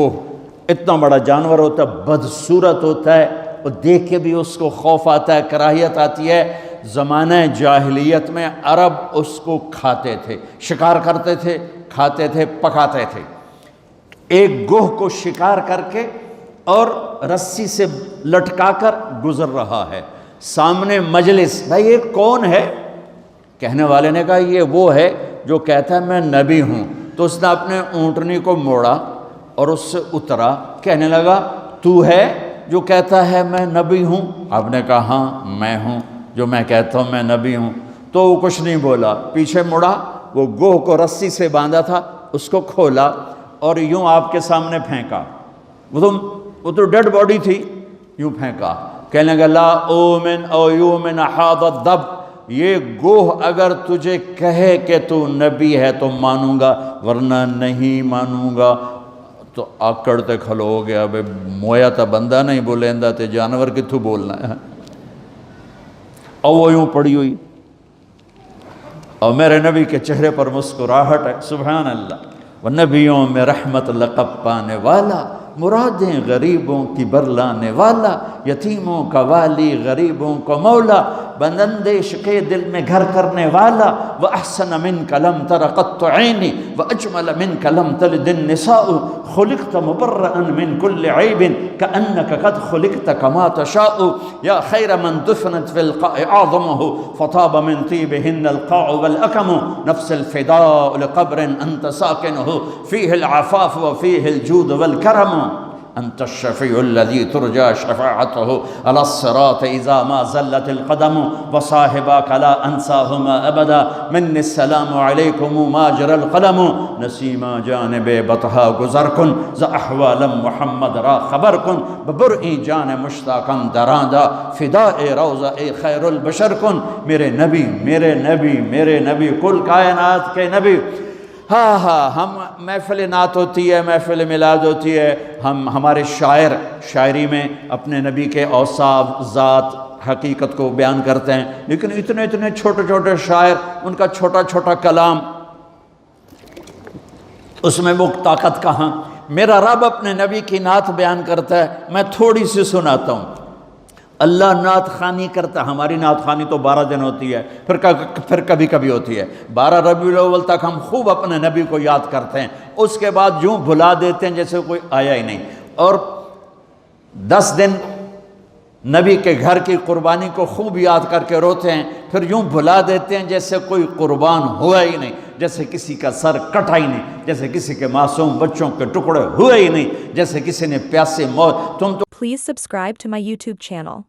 وہ اتنا بڑا جانور ہوتا ہے، بدصورت ہوتا ہے، اور دیکھ کے بھی اس کو خوف آتا ہے، کراہیت آتی ہے۔ زمانہ جاہلیت میں عرب اس کو کھاتے تھے، شکار کرتے تھے، کھاتے تھے، پکاتے تھے۔ ایک گوہ کو شکار کر کے اور رسی سے لٹکا کر گزر رہا ہے، سامنے مجلس، بھائی یہ کون ہے؟ کہنے والے نے کہا یہ وہ ہے جو کہتا ہے میں نبی ہوں۔ تو اس نے اپنے اونٹنی کو موڑا اور اس سے اترا، کہنے لگا تو ہے جو کہتا ہے میں نبی ہوں؟ آپ نے کہا ہاں میں ہوں جو میں کہتا ہوں میں نبی ہوں۔ تو وہ کچھ نہیں بولا، پیچھے مڑا، وہ گوہ کو رسی سے باندھا تھا اس کو کھولا اور یوں آپ کے سامنے پھینکا، وہ تو ڈیڈ باڈی تھی، یوں پھینکا، کہنے لگا لا اومن او یومن حاض الدب، یہ گوہ اگر تجھے کہے کہ تو نبی ہے تو مانوں گا ورنہ نہیں مانوں گا۔ تو آکڑ تے کھلو ہو گیا، بے مویا تا بندہ نہیں بولیندا تے جانور کتھوں بولنا ہے۔ اور وہ یوں پڑی ہوئی، اور میرے نبی کے چہرے پر مسکراہٹ ہے، سبحان اللہ۔ ونبیوں میں رحمت لقب پانے والا، مرادیں غریبوں کی برلانے والا، یتیموں کا والی غریبوں کو مولا، بندندیش کے دل میں گھر کرنے والا، وَأَحْسَنَ مِنْكَ لَمْ تَرَ قَطُّ عَيْنِ وَأَجْمَلَ مِنْكَ لَمْ تَلِدِ النِّسَاءُ خُلِقْتَ مُبَرَّأً مِنْ كُلِّ عَيْبٍ كَأَنَّكَ قَدْ خُلِقْتَ كَمَا تَشَاءُ يَا خَيْرَ مَنْ دُفِنَتْ فِي الْقَاعِ أَعْظَمُهُ فَطَابَ مِنْ طِيبِهِنَّ الْقَاعُ وَالْأَكَمُ نَفْسَ الْفِدَاءُ لِقَبْرٍ أَنْتَ سَاكِنُهُ فِيهِ الْعَفَافُ وَفِيهِ الْجُودُ وَالْكَرَمُ أنت الشفيع الذي ترجى شفاعته على الصراط إذا ما زلت القدم وصاحباك لا أنساهما أبدا مني السلام عليكم ما جرى القلم نسيما جانب بطها گزرکن ز احوال محمد را خبرکن ببرئی جان مشتاقاً دراندہ فداء روضہ خیر البشر کن۔ میرے نبی میرے نبی میرے نبی، کل کائنات کے نبی۔ ہاں ہاں، ہم محفل نعت ہوتی ہے، محفل میلاد ہوتی ہے، ہمارے شاعر شاعری میں اپنے نبی کے اوصاف، ذات، حقیقت کو بیان کرتے ہیں، لیکن اتنے اتنے چھوٹے چھوٹے شاعر، ان کا چھوٹا چھوٹا کلام، اس میں وہ طاقت کہاں؟ میرا رب اپنے نبی کی نعت بیان کرتا ہے، میں تھوڑی سی سناتا ہوں۔ اللہ نعت خوانی کرتا ہے، ہماری نعت خوانی تو 12 دن ہوتی ہے، پھر کبھی کبھی ہوتی ہے۔ 12 ربیع الاول تک ہم خوب اپنے نبی کو یاد کرتے ہیں، اس کے بعد یوں بھلا دیتے ہیں جیسے کوئی آیا ہی نہیں، اور 10 دن نبی کے گھر کی قربانی کو خوب یاد کر کے روتے ہیں، پھر یوں بھلا دیتے ہیں جیسے کوئی قربان ہوا ہی نہیں، جیسے کسی کا سر کٹا ہی نہیں، جیسے کسی کے معصوم بچوں کے ٹکڑے ہوئے ہی نہیں، جیسے کسی نے پیاسے موت۔ تم تو Please subscribe to my YouTube channel.